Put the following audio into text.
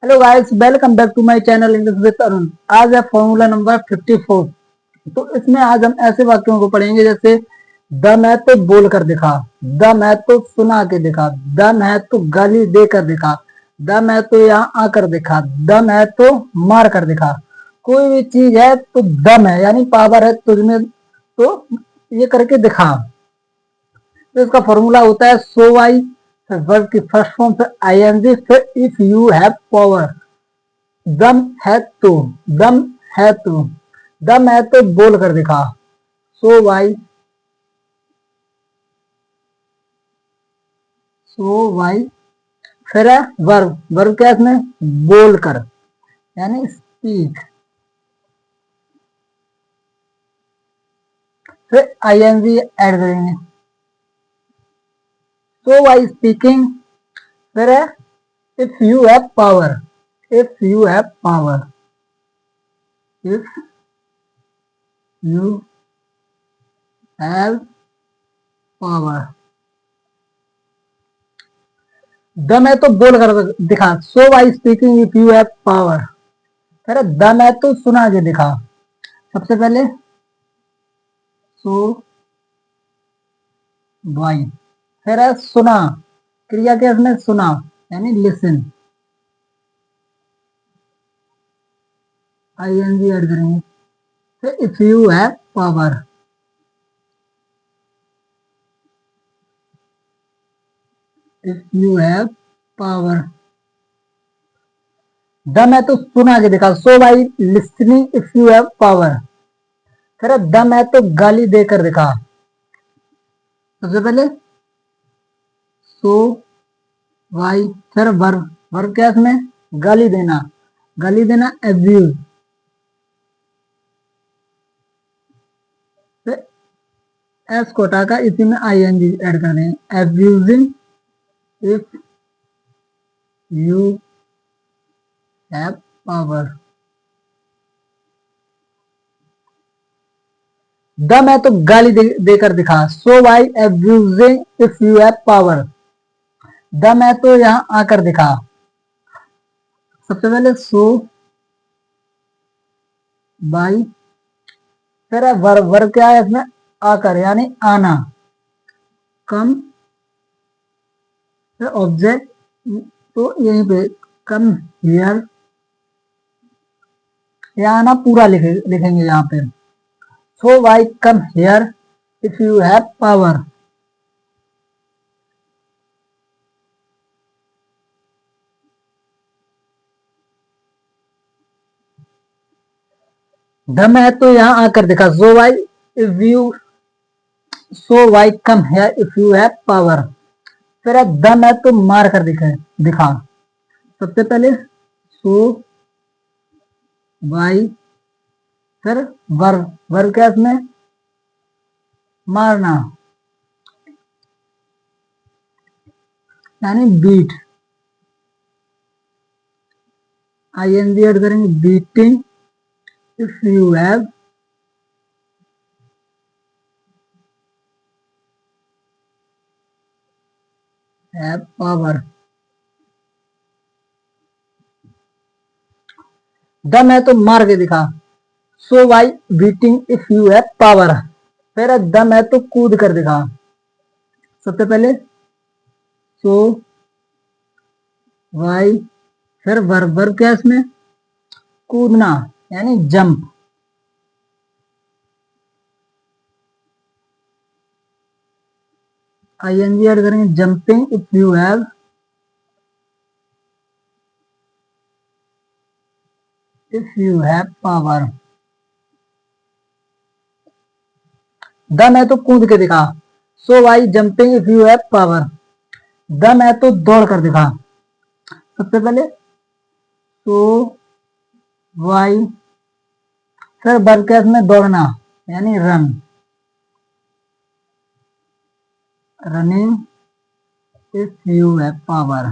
Hello guys, welcome back to my channel English with Arun. आज है formula number 54। तो इसमें आज हम ऐसे वाक्यों को पढ़ेंगे जैसे दम है तो बोल कर दिखा, दम है तो सुना के दिखा, दम है तो गाली दे कर दिखा, दम है तो यहाँ आकर दिखा, दम है तो मार कर दिखा। कोई भी चीज है तो दम है यानी पावर है तुझमें, तो ये करके दिखा। तो इसका फॉर्मूला होता है सो आई, फिर वर्ब की फर्स्ट फॉर्म, फिर आईएनजी, फिर इफ यू हैव पावर। दम है तो, दम है तो, दम है तो बोल कर दिखा। So Y, so by. फिर है वर्ब, वर्ब क्या है इसमें, बोल कर यानी स्पीक। फिर आईएनजी ऐड करेंगे, सो वाई स्पीकिंग। फिर है if you have power, if you have power, if you have power. दम है तो बोल कर दिखा, so by speaking if you have power. फिर दम है तो सुना के दिखा। सबसे पहले सो वाई, फिर है सुना, क्रिया के इसमें सुना यानी लिसन, आईएनजी ऐड करेंगे। फिर if you have power, if you have power. दम है तो सुना के दिखा, so by listening if you have power. फिर दम है तो गाली देकर दिखा। सबसे पहले सो वाई, फिर वर्ब, वर्ब क्या है इसमें, गाली देना, गाली देना एब्यूज। फिर एस को हटा कर इसी में आईएनजी ऐड कर देंगे, abusing if you have power. दम है तो गाली देकर दिखा, so by abusing if you have power. दम है तो यहाँ आकर दिखा। सबसे पहले सो बाई, फिर है वर्ब, वर्ब क्या है इसमें, आकर यानी आना, कम। फिर ऑब्जेक्ट, तो यहीं पे कम हियर, यहाँ आना पूरा लिखेंगे यहाँ पे। So by come here if you have power. दम है तो यहाँ आकर दिखा, so by if you, so by come here if you have power. फिर है दम है तो मार कर दिखा। सबसे पहले सो वाई, फिर वर्ब, वर्ब क्या है इसमें, मारना यानी बीट, आईएनजी ऐड करेंगे, beating if you have power. दम है तो मार के दिखा, so by beating if you have power. फिर दम है तो कूद कर दिखा। सबसे पहले सो वाई, फिर वर्ब, वर्ब क्या है इसमें, कूदना यानी जंप, आईएनजी ऐड करेंगे, jumping if you have power. दम है तो कूद के दिखा, so why jumping if you have power. दम है तो दौड़ कर दिखा। सबसे पहले सो वाई, फिर वर्ब क्या है इसमें, दौड़ना यानी run, running if you have power.